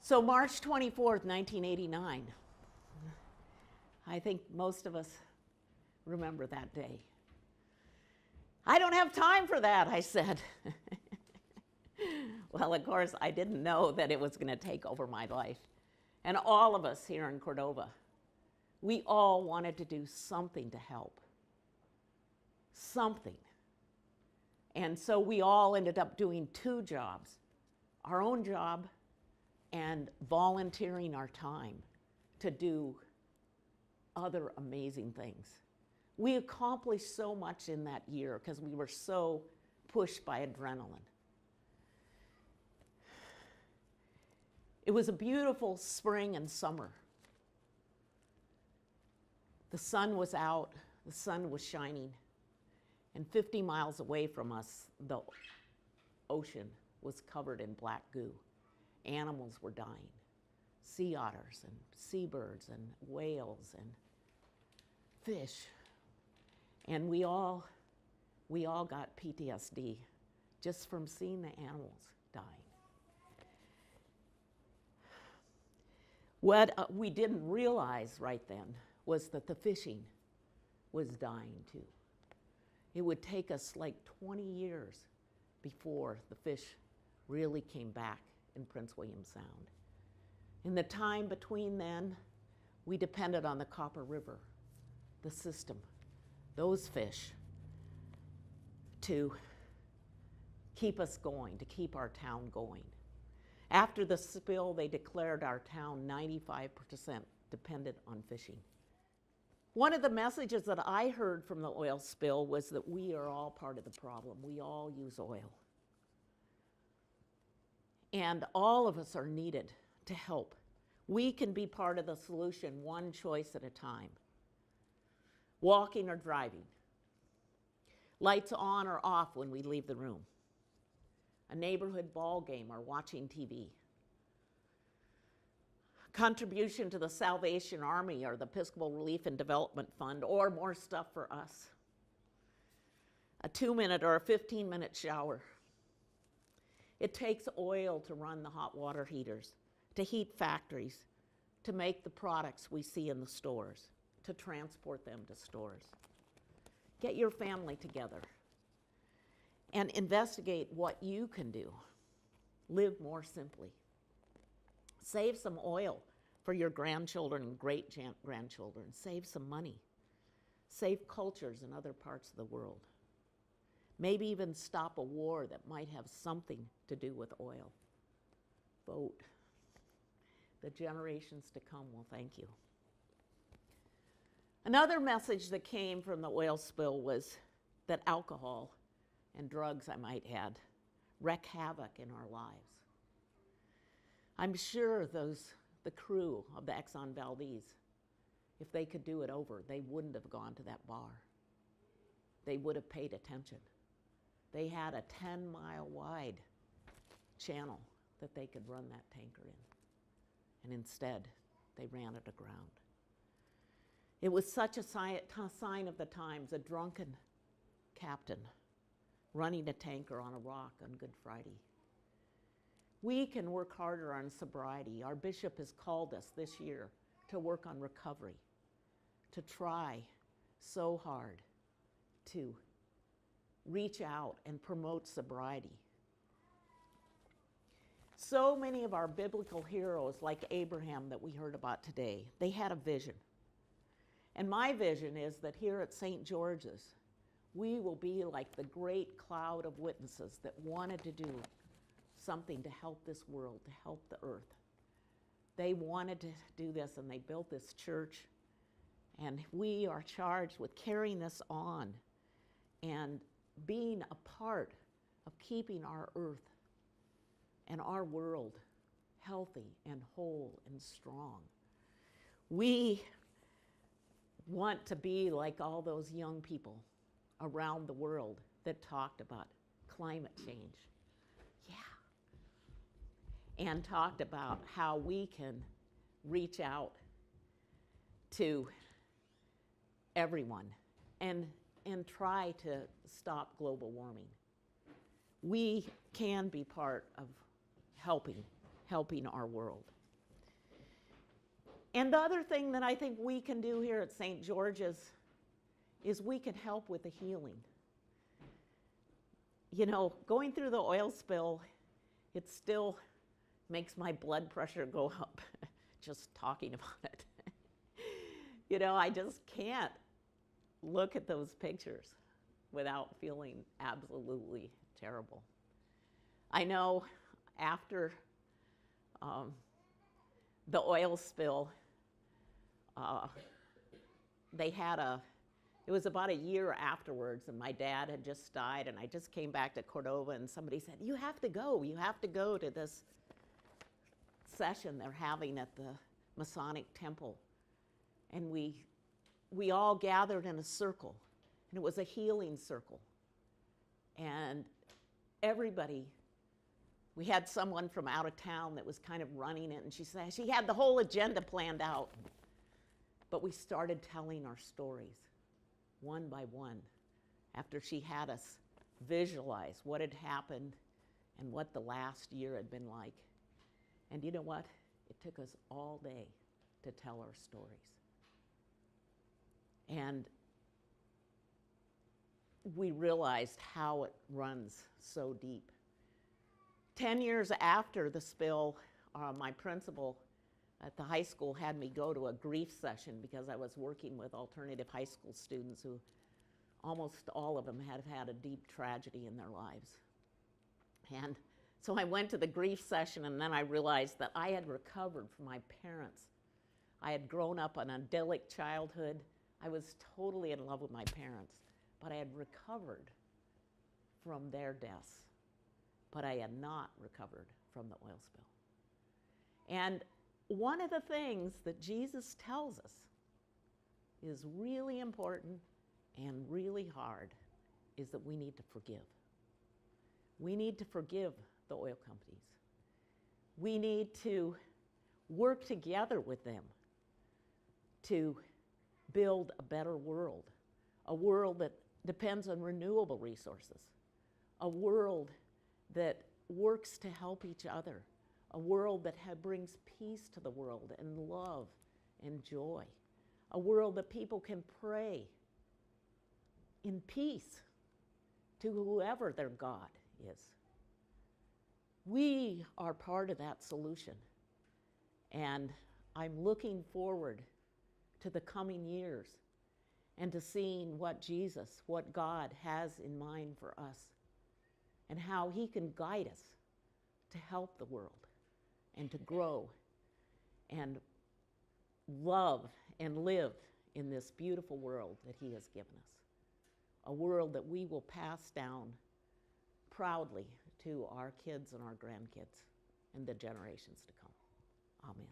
So March 24th, 1989. I think most of us remember that day. I don't have time for that, I said. Well, of course, I didn't know that it was going to take over my life. And all of us here in Cordova, we all wanted to do something to help. Something. And so we all ended up doing two jobs, our own job and volunteering our time to do other amazing things. We accomplished so much in that year because we were so pushed by adrenaline. It was a beautiful spring and summer. The sun was out, the sun was shining, and 50 miles away from us, the ocean was covered in black goo. Animals were dying, sea otters and seabirds and whales and fish. And we all got PTSD just from seeing the animals dying. What we didn't realize right then was that the fishing was dying too. It would take us like 20 years before the fish really came back in Prince William Sound. In the time between then, we depended on the Copper River, the system, those fish, to keep us going, to keep our town going. After the spill, they declared our town 95% dependent on fishing. One of the messages that I heard from the oil spill was that we are all part of the problem. We all use oil. And all of us are needed to help. We can be part of the solution, one choice at a time. Walking or driving. Lights on or off when we leave the room. A neighborhood ball game or watching TV. Contribution to the Salvation Army or the Episcopal Relief and Development Fund, or more stuff for us. A 2-minute or a 15-minute shower. It takes oil to run the hot water heaters, to heat factories, to make the products we see in the stores, to transport them to stores. Get your family together and investigate what you can do. Live more simply. Save some oil for your grandchildren and great-grandchildren. Save some money. Save cultures in other parts of the world. Maybe even stop a war that might have something to do with oil. Vote. The generations to come will thank you. Another message that came from the oil spill was that alcohol and drugs, I might add, wreak havoc in our lives. I'm sure the crew of the Exxon Valdez, if they could do it over, they wouldn't have gone to that bar. They would have paid attention. They had a 10-mile wide channel that they could run that tanker in. And instead, they ran it aground. It was such a sign of the times, a drunken captain running a tanker on a rock on Good Friday. We can work harder on sobriety. Our bishop has called us this year to work on recovery, to try so hard to reach out and promote sobriety. So many of our biblical heroes, like Abraham that we heard about today, they had a vision. And my vision is that here at St. George's, we will be like the great cloud of witnesses that wanted to do something to help this world, to help the earth. They wanted to do this, and they built this church. And we are charged with carrying this on and being a part of keeping our earth and our world healthy and whole and strong. We want to be like all those young people around the world that talked about climate change. Yeah. And talked about how we can reach out to everyone and try to stop global warming. We can be part of helping helping our world. And the other thing that I think we can do here at St. George's is we can help with the healing. You know, going through the oil spill, it still makes my blood pressure go up just talking about it. You know, I just can't look at those pictures without feeling absolutely terrible. I know after the oil spill, it was about a year afterwards, and my dad had just died, and I just came back to Cordova, and somebody said, you have to go to this session they're having at the Masonic Temple. And we all gathered in a circle, and it was a healing circle. And everybody, we had someone from out of town that was kind of running it, and she had the whole agenda planned out. But we started telling our stories one by one after she had us visualize what had happened and what the last year had been like. And you know what? It took us all day to tell our stories. And we realized how it runs so deep. 10 years after the spill, my principal at the high school had me go to a grief session because I was working with alternative high school students who almost all of them had had a deep tragedy in their lives. And so I went to the grief session, and then I realized that I had recovered from my parents. I had grown up an idyllic childhood. I was totally in love with my parents, but I had recovered from their deaths, but I had not recovered from the oil spill. And one of the things that Jesus tells us is really important and really hard is that we need to forgive. We need to forgive the oil companies. We need to work together with them to build a better world, a world that depends on renewable resources, a world that works to help each other, a world that brings peace to the world and love and joy, a world that people can pray in peace to whoever their God is. We are part of that solution, and I'm looking forward to the coming years and to seeing what Jesus, what God has in mind for us, and how he can guide us to help the world and to grow and love and live in this beautiful world that he has given us. A world that we will pass down proudly to our kids and our grandkids and the generations to come. Amen.